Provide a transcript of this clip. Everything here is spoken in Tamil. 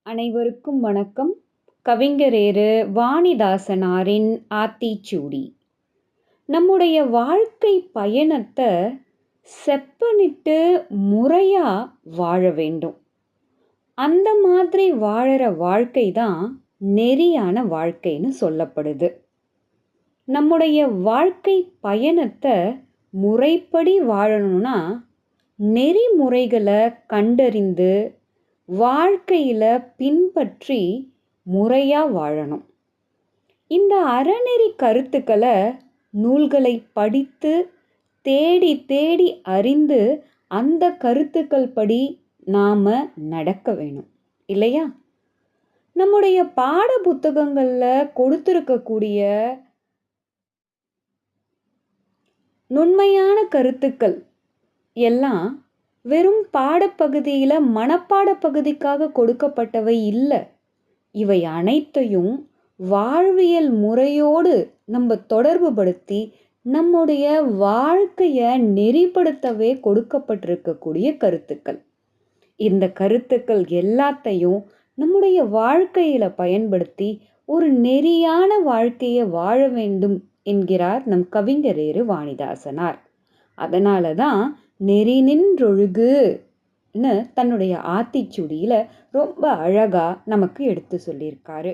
அனைவருக்கும் வணக்கம். கவிஞரேறு வாணிதாசனாரின் ஆத்திச்சூடி. நம்முடைய வாழ்க்கை பயணத்தை செப்பனிட்டு முறையா வாழ வேண்டும். அந்த மாதிரி வாழற வாழ்க்கை தான் நெறியான வாழ்க்கைன்னு சொல்லப்படுது. நம்முடைய வாழ்க்கை பயணத்தை முறைப்படி வாழணும்னா நெறிமுறைகளை கண்டறிந்து வாழ்க்கையில பின்பற்றி முறையா வாழணும். இந்த அறநெறி கருத்துக்களை நூல்களை படித்து தேடி தேடி அறிந்து அந்த கருத்துக்கள் படி நாம நடக்க வேணும் இல்லையா? நம்முடைய பாட புத்தகங்கள்ல கொடுத்திருக்கக்கூடிய நுண்மையான கருத்துக்கள் எல்லாம் வெறும் பாடப்பகுதியில் மனப்பாட பகுதிக்காக கொடுக்கப்பட்டவை இல்லை. இவை அனைத்தையும் வாழ்வியல் முறையோடு நம்ம தொடர்பு படுத்தி நம்முடைய வாழ்க்கையை நெறிப்படுத்தவே கொடுக்கப்பட்டிருக்கக்கூடிய கருத்துக்கள். இந்த கருத்துக்கள் எல்லாத்தையும் நம்முடைய வாழ்க்கையில பயன்படுத்தி ஒரு நெறியான வாழ்க்கையை வாழ வேண்டும் என்கிறார் நம் கவிஞரேறு வாணிதாசனார். அதனால தான் நெறி நின்றொழுகுன்னு தன்னுடைய ஆத்திச்சூடியில ரொம்ப அழகா நமக்கு எடுத்து சொல்லியிருக்காரு.